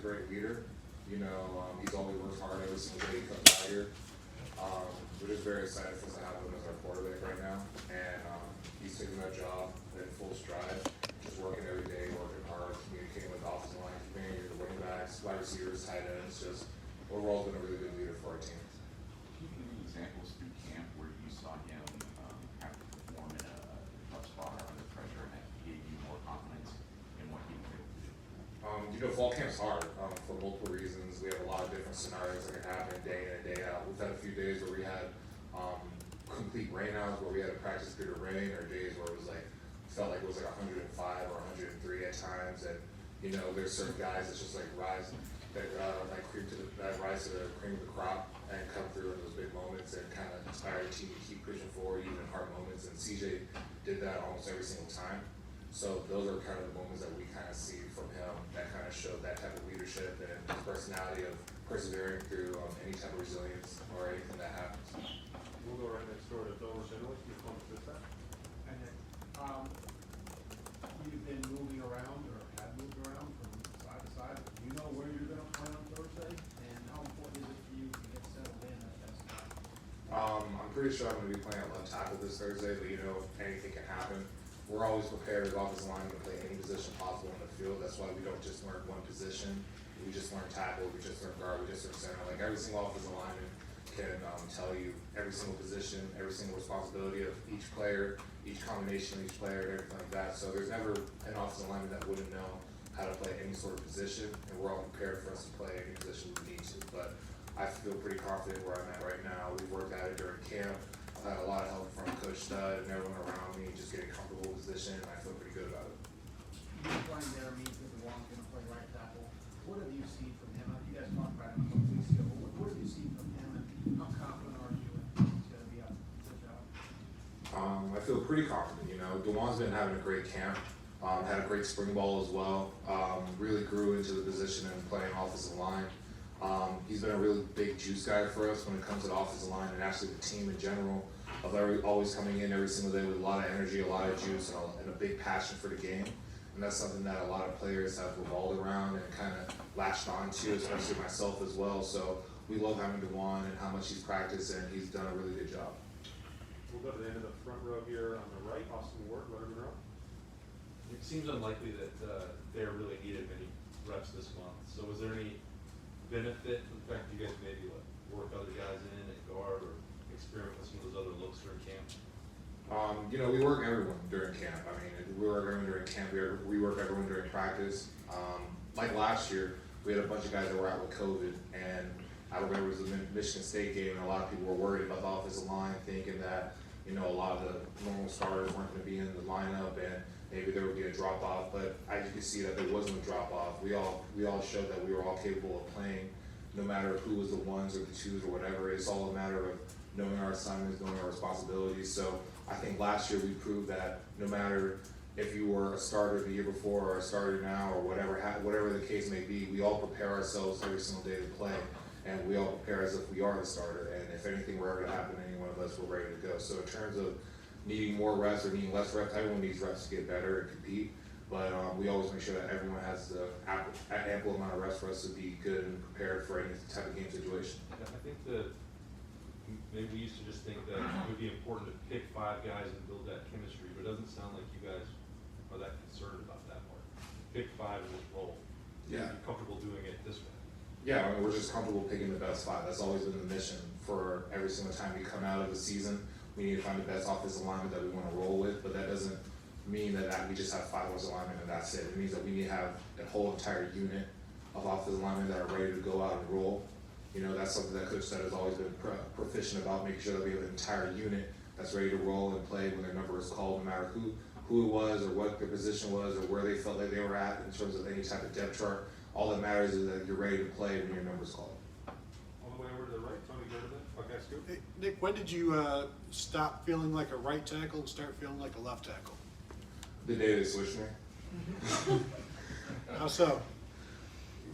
great leader. You know, he's always worked hard every single day he comes out here. We're just very excited for us to have him as our quarterback right now, and he's taking that job in full stride, just working every day, working hard, communicating with the offensive line, communicating with the running backs, wide receivers, tight ends. Just overall, been a really good leader for our team. Can you give me examples through camp where you saw him have to perform in a tough spot or under pressure, and that gave you more confidence in what he was able to do? You know, fall camp's hard for multiple reasons. We have a lot of different scenarios that can happen day in and day out. We've had a few days where we had complete rainouts, where we had to practice through the rain, or days where it was like, felt like it was like 105 or 103 at times. And you know, there's certain guys that just like rise to the cream of the crop and come through in those big moments and kind of inspire the team to keep pushing forward even in hard moments. And CJ did that almost every single time. So those are kind of the moments that we kind of see from him that kind of showed that type of leadership and his personality of persevering through any type of resilience or anything that happens. We'll go right next door to Bill Rashinowitz. You want to that? And you've been moving around or have moved around from side to side. Do you know where you're going to play on Thursday? And how important is it for you to get settled in at that spot? I'm pretty sure I'm going to be playing at left tackle this Thursday, but you know, anything can happen. We're always prepared as offensive line to play any position possible in the field. That's why we don't just learn one position. We just learn tackle, we just learn guard, we just learn center. Like every single offensive lineman can tell you every single position, every single responsibility of each player, each combination of each player, and everything like that. So there's never an offensive lineman that wouldn't know how to play any sort of position, and we're all prepared for us to play any position we need to. But I feel pretty confident where I'm at right now. We've worked at it during camp. I had a lot of help from Coach Stud and everyone around me, just getting comfortable position, and I feel pretty good about it. You're playing there, means that the one's going to play right tackle. What have you seen from him? You guys talked about him a couple weeks ago, but what have you seen from him, and how confident are you in he's going to be out for the job? I feel pretty confident. You know, DeJuan's been having a great camp. Had a great spring ball as well. Really grew into the position and playing offensive line. He's been a really big juice guy for us when it comes to the offensive line and actually the team in general. Of always coming in every single day with a lot of energy, a lot of juice, and a big passion for the game. And that's something that a lot of players have revolved around and kind of latched on to, especially myself as well. So we love having DeJuan and how much he's practiced, and he's done a really good job. We'll go to the end of the front row here on the right. Austin Ward, letterman row. It seems unlikely that they're really needed many reps this month. So was there any benefit from the fact that you guys maybe work other guys in at guard or experiment with some of those other looks during camp? You know, we work everyone during camp. I mean, we work everyone during camp. We work everyone during practice. Like last year, we had a bunch of guys that were out with COVID, and I remember it was the Michigan State game, and a lot of people were worried about the offensive line, thinking that, you know, a lot of the normal starters weren't going to be in the lineup, and maybe there would be a drop off. But as you can see, that there wasn't a drop off. We all showed that we were all capable of playing, no matter who was the ones or the twos or whatever. It's all a matter of knowing our assignments, knowing our responsibilities. So I think last year we proved that no matter if you were a starter the year before or a starter now or whatever the case may be, we all prepare ourselves every single day to play, and we all prepare as if we are the starter. And if anything were ever to happen to any one of us, we're ready to go. So in terms of needing more reps or needing less reps, everyone needs reps to get better and compete. But we always make sure that everyone has the ample amount of reps for us to be good and prepared for any type of game situation. I think that maybe we used to just think that it would be important to pick 5 guys and build that chemistry, but it doesn't sound like you guys are that concerned about that part. Pick 5 in this role. Yeah. You're comfortable doing it this way. Yeah, I mean, we're just comfortable picking the best 5. That's always been the mission for every single time we come out of the season. We need to find the best offensive lineman that we want to roll with, but that doesn't mean that we just have 5 offensive linemen and that's it. It means that we need to have a whole entire unit of offensive linemen that are ready to go out and roll. You know, that's something that Coach Stud has always been proficient about, making sure that we have an entire unit that's ready to roll and play when their number is called, no matter who it was or what their position was or where they felt like they were at in terms of any type of depth chart. All that matters is that you're ready to play when your number is called. All the way over to the right, Tony Gerdeman, Buckeye Scoop. Hey, Nick, when did you stop feeling like a right tackle and start feeling like a left tackle? The day they switched me. How so?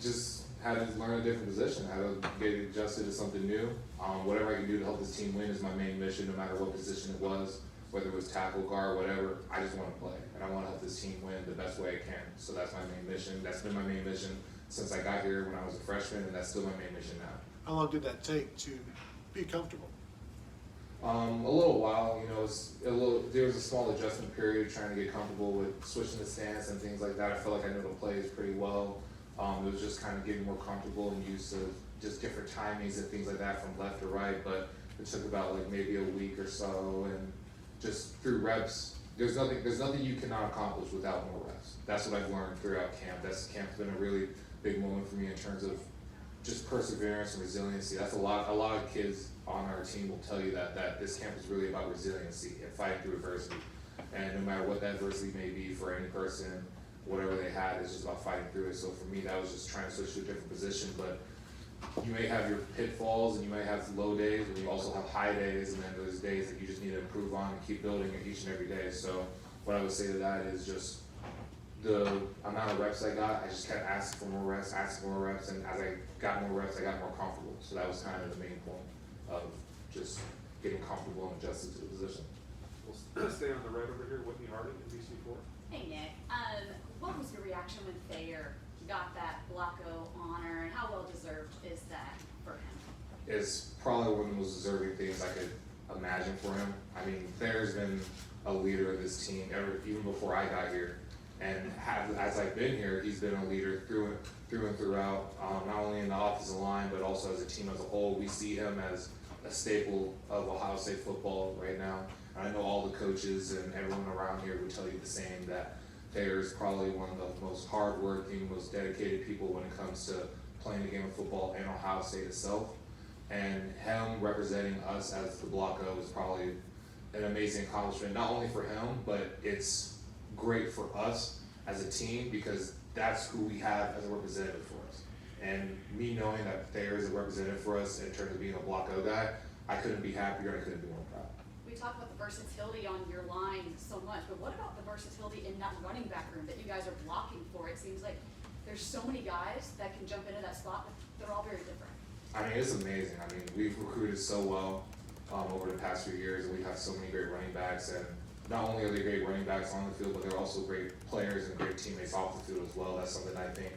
Just had to learn a different position, had to get adjusted to something new. Whatever I can do to help this team win is my main mission, no matter what position it was, whether it was tackle, guard, whatever. I just want to play, and I want to help this team win the best way I can. So that's my main mission. That's been my main mission since I got here when I was a freshman, and that's still my main mission now. How long did that take to be comfortable? A little while, you know, there was a small adjustment period trying to get comfortable with switching the stance and things like that. I felt like I knew the plays pretty well. It was just kind of getting more comfortable and used to just different timings and things like that from left to right, but it took about like maybe a week or so, and just through reps, there's nothing you cannot accomplish without more reps. That's what I've learned throughout camp. Camp's been a really big moment for me in terms of just perseverance and resiliency. That's a lot of kids on our team will tell you that this camp is really about resiliency and fighting through adversity. And no matter what that adversity may be for any person, whatever they had, it's just about fighting through it. So for me, that was just trying to switch to a different position, but you may have your pitfalls and you may have low days, and you also have high days, and then there's days that you just need to improve on and keep building it each and every day. So what I would say to that is just the amount of reps I got, I just kept asking for more reps, and as I got more reps, I got more comfortable. So that was kind of the main point of just getting comfortable and adjusted to the position. We'll stay on the right over here, Whitney Harding in DC4. Hey Nick, what was your reaction when Thayer got that Blocko honor, and how well deserved is that for him? It's probably one of the most deserving things I could imagine for him. I mean, Thayer's been a leader of this team even before I got here, and as I've been here, he's been a leader through and throughout, not only in the offensive line, but also as a team as a whole. We see him as a staple of Ohio State football right now. I know all the coaches and everyone around here would tell you the same, that Thayer is probably one of the most hardworking, most dedicated people when it comes to playing the game of football in Ohio State itself. And him representing us as the Blocko is probably an amazing accomplishment, not only for him, but it's great for us as a team because that's who we have as a representative for us. And me knowing that Thayer is a representative for us in terms of being a Blocko guy, I couldn't be happier and I couldn't be more proud. We talk about the versatility on your line so much, but what about the versatility in that running back room that you guys are blocking for? It seems like there's so many guys that can jump into that spot, but they're all very different. I mean, it's amazing. I mean, we've recruited so well over the past few years, and we have so many great running backs. And not only are they great running backs on the field, but they're also great players and great teammates off the field as well. That's something I think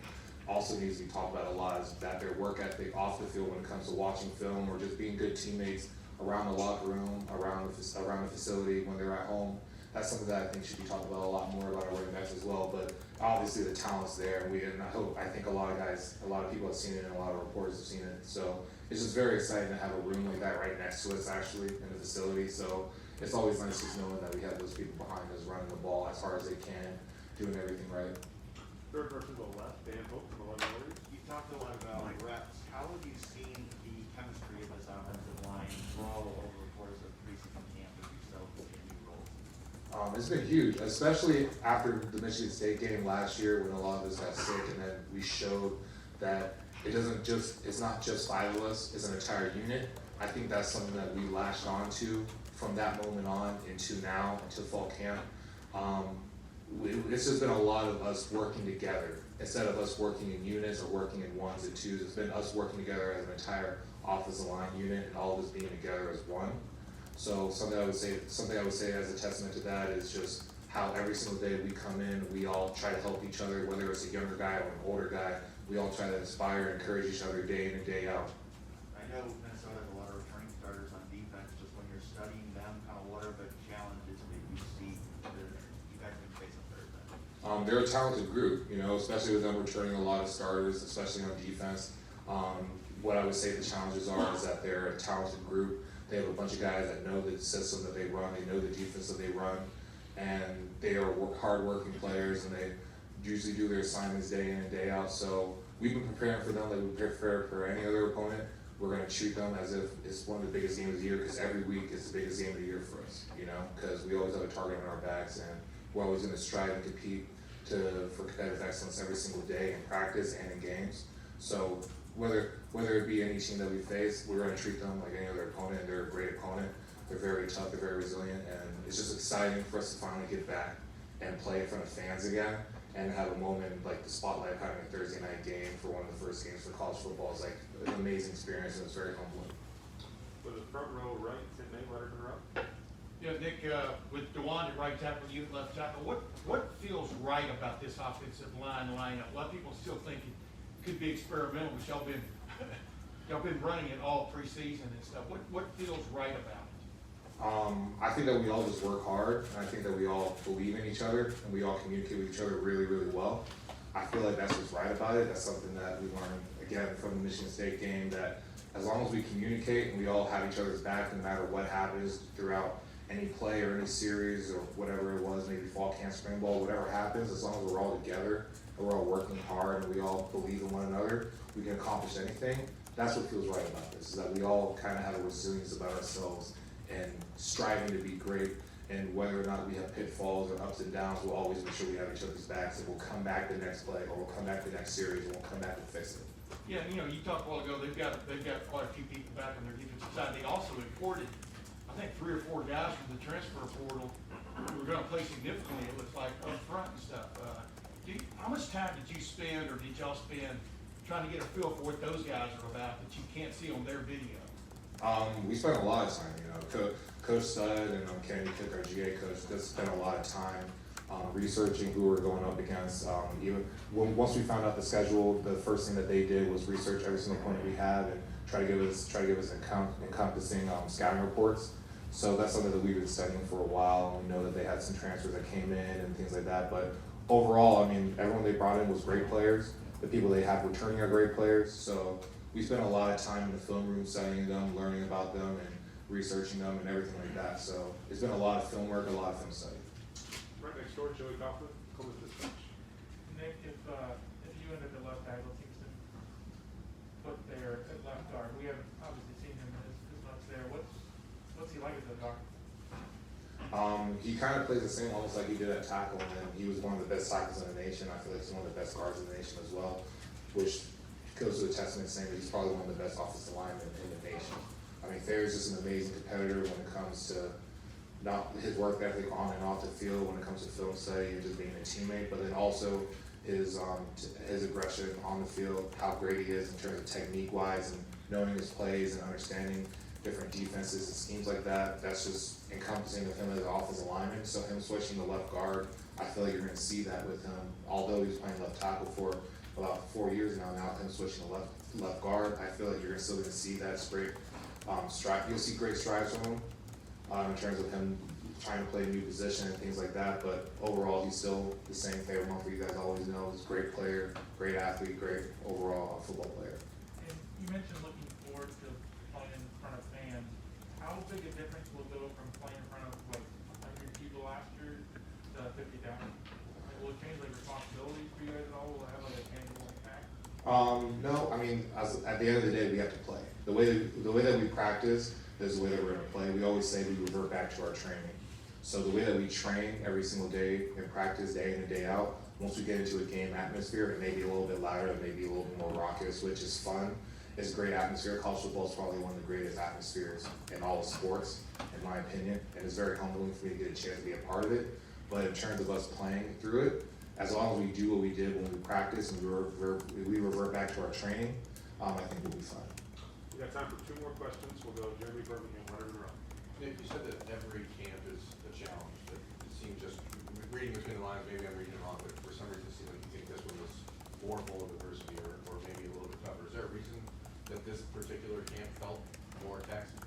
also needs to be talked about a lot, is that their work ethic off the field when it comes to watching film or just being good teammates around the locker room, around the facility when they're at home. That's something that I think should be talked about a lot more about our running backs as well. But obviously the talent's there, and I think a lot of people have seen it, and a lot of reporters have seen it. So it's just very exciting to have a room like that right next to us, actually, in the facility. So it's always nice just knowing that we have those people behind us running the ball as hard as they can, doing everything right. Third person to the left, Dan Hope from 11 Warriors. You talked a lot about reps. How have you seen the chemistry of this offensive line grow over the course of preseason camp as you settle into new roles? It's been huge, especially after the Michigan State game last year when a lot of us got sick, and then we showed that it's not just five of us, it's an entire unit. I think that's something that we latched on to from that moment on into now, into fall camp. It's just been a lot of us working together. Instead of us working in units or working in ones and twos, it's been us working together as an entire offensive line unit and all of us being together as one. So something I would say as a testament to that is just how every single day we come in, we all try to help each other, whether it's a younger guy or an older guy. We all try to inspire and encourage each other day in and day out. I know Minnesota has a lot of returning starters on defense. Just when you're studying them, kind of what are the challenges that you see that you guys can face on Thursday? They're a talented group, especially with them returning a lot of starters, especially on defense. What I would say the challenges are is that they're a talented group. They have a bunch of guys that know the system that they run, they know the defense that they run, and they are hard-working players, and they usually do their assignments day in and day out. So we've been preparing for them like we prepare for any other opponent. We're going to treat them as if it's one of the biggest games of the year, because every week is the biggest game of the year for us, because we always have a target on our backs, and we're always going to strive and compete for competitive excellence every single day in practice and in games. So whether it be any team that we face, we're going to treat them like any other opponent, and they're a great opponent. They're very tough, they're very resilient, and it's just exciting for us to finally get back and play in front of fans again, and have a moment like the spotlight of having a Thursday night game for one of the first games for college football is like an amazing experience, and it's very humbling. For the front row right, Tim May, letterman up. Yeah, Nick, with Dewan at right tackle, you at left tackle, what feels right about this offensive lineup? A lot of people still think could be experimental, but y'all been, y'all been running it all preseason and stuff. What feels right about it? I think that we all just work hard, and I think that we all believe in each other, and we all communicate with each other really, really well. I feel like that's what's right about it. That's something that we learned, again, from the Michigan State game, that as long as we communicate and we all have each other's back, no matter what happens throughout any play or any series or whatever it was, maybe fall camp, spring ball, whatever happens, as long as we're all together and we're all working hard and we all believe in one another, we can accomplish anything. That's what feels right about this, is that we all kind of have a resilience about ourselves and striving to be great. And whether or not we have pitfalls or ups and downs, we'll always make sure we have each other's backs, and we'll come back the next play, or we'll come back the next series, and we'll come back and fix it. Yeah, you know, you talked a while ago, they've got quite a few people back on their defensive side. They also imported, I think, 3 or 4 guys from the transfer portal who were gonna play significantly, it looks like, up front and stuff. How much time did you spend, or did y'all spend, trying to get a feel for what those guys are about that you can't see on their video? We spent a lot of time, you know, Coach Stud and Kenny Cook, our GA coach, just spent a lot of time researching who we're going up against. Even once we found out the schedule, the first thing that they did was research every single opponent we have and try to give us encompassing scouting reports. So that's something that we've been studying for a while, and we know that they had some transfers that came in and things like that. But overall, I mean, everyone they brought in was great players. The people they have returning are great players. So we spent a lot of time in the film room studying them, learning about them, and researching them and everything like that. So it's been a lot of film work, a lot of film study. Right next door, Joey Kaufman, Columbus Dispatch. Nick, if you ended the left tackle seems to put there at left guard, we haven't obviously seen him as much there. What's he like as a guard? He kind of plays the same, almost like he did at tackle, and he was one of the best tackles in the nation. I feel like he's one of the best guards in the nation as well, which goes to a testament saying that he's probably one of the best offensive linemen in the nation. I mean, Thayer is just an amazing competitor when it comes to not his work ethic on and off the field, when it comes to film study and just being a teammate, but then also his aggression on the field, how great he is in terms of technique wise and knowing his plays and understanding different defenses and schemes like that. That's just encompassing of him as an offensive lineman. So him switching to left guard, I feel like you're going to see that with him. Although he was playing left tackle for about 4 years now him switching to left guard, I feel like you're still going to see that straight stride. You'll see great strides from him in terms of him trying to play a new position and things like that. But overall, he's still the same favorite month you guys always know. He's a great player, great athlete, great overall football player. And you mentioned looking forward to playing in front of fans. How big a difference will go from playing in front of like 100 people last year to 50,000? Will it change like responsibilities for you guys at all? Will it have like a tangible impact? No, I mean, at the end of the day, we have to play. The way that we practice is the way that we're going to play. We always say we revert back to our training. So the way that we train every single day in practice, day in and day out, once we get into a game atmosphere, it may be a little bit louder, it may be a little bit more raucous, which is fun. It's a great atmosphere. College football is probably one of the greatest atmospheres in all of sports, in my opinion, and it's very humbling for me to get a chance to be a part of it. But in terms of us playing through it, as long as we do what we did when we practice and we revert back to our training, I think we'll be fine. We got time for 2 more questions. We'll go Jeremy Birmingham, Leonard Monroe. Nick, you said that every camp is a challenge. That it seemed just reading between the lines, maybe I'm reading it wrong, but for some reason it seemed like you think this one was more full of adversity or maybe a little bit tougher. Is there a reason that this particular camp felt more taxing?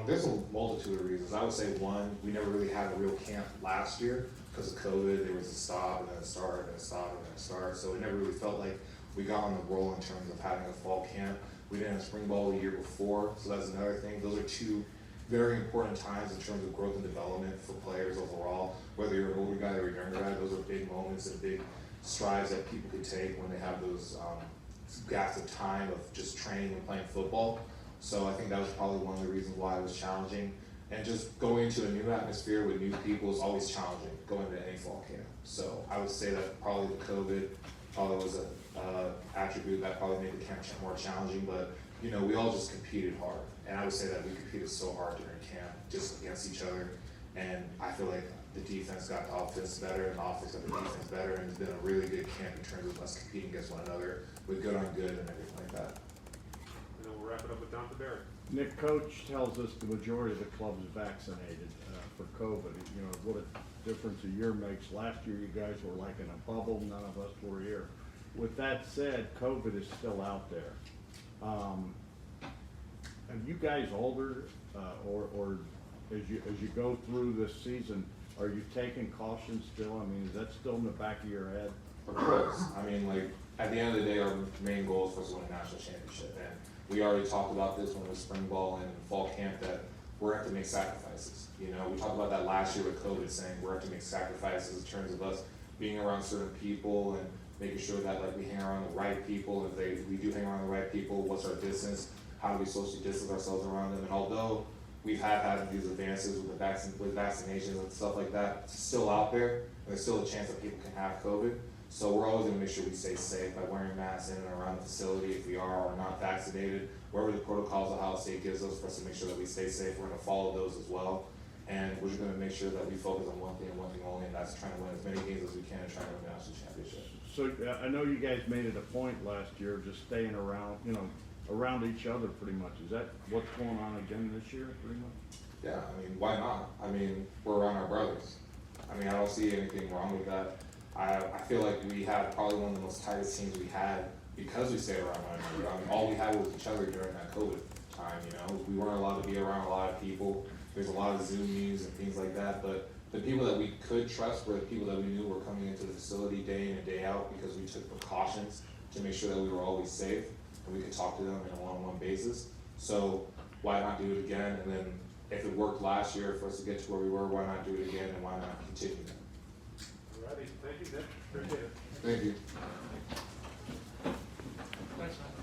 There's a multitude of reasons. I would say one, we never really had a real camp last year because of COVID. There was a stop and then a start and a stop and then a start. So it never really felt like we got on the roll in terms of having a fall camp. We didn't have spring ball the year before, so that's another thing. Those are 2 very important times in terms of growth and development for players overall. Whether you're an older guy or a younger guy, those are big moments and big strides that people could take when they have those gaps of time of just training and playing football. So I think that was probably one of the reasons why it was challenging. And just going into a new atmosphere with new people is always challenging, going to any fall camp. So I would say that probably the COVID probably was a attribute that probably made the camp more challenging, but you know, we all just competed hard. And I would say that we competed so hard during camp, just against each other. And I feel like the defense got the offense better and the offense got the defense better, and it's been a really good camp in terms of us competing against one another with good on good and everything like that. And then we'll wrap it up with Don Barrett. Nick, Coach tells us the majority of the club's vaccinated for COVID. You know, what a difference a year makes. Last year, you guys were like in a bubble. None of us were here. with that said, COVID is still out there. Have you guys altered, or as you go through this season, are you taking caution still? I mean, is that still in the back of your head? Of course, I mean, like, at the end of the day, our main goal is for us to win a national championship, and we already talked about this when it was spring ball and fall camp, that we're gonna have to make sacrifices. You know, we talked about that last year with COVID, saying we're gonna have to make sacrifices in terms of us being around certain people and making sure that, like, we hang around the right people. If we do hang around the right people, what's our distance? How do we socially distance ourselves around them? And although we've had these advances with with vaccinations and stuff like that, it's still out there, and there's still a chance that people can have COVID. So we're always gonna make sure we stay safe by wearing masks in and around the facility if we are or not vaccinated. Wherever the protocols Ohio State gives us for us to make sure that we stay safe, we're gonna follow those as well. And we're just gonna make sure that we focus on one thing and one thing only, and that's trying to win as many games as we can and trying to win the national championship. So, I know you guys made it a point last year of just staying around, around each other pretty much. Is that what's going on again this year, pretty much? Yeah, I mean, why not? I mean, we're around our brothers. I mean, I don't see anything wrong with that. I feel like we had probably one of the most tightest teams we had because we stayed around one another. I mean, all we had was each other during that COVID time, We weren't allowed to be around a lot of people. There's a lot of Zoom meetings and things like that, but the people that we could trust were the people that we knew were coming into the facility day in and day out because we took precautions to make sure that we were always safe and we could talk to them on a one-on-one basis. So why not do it again? And then if it worked last year for us to get to where we were, why not do it again and why not continue that? Alrighty, thank you, Nick, appreciate it. Thank you. Thanks, man.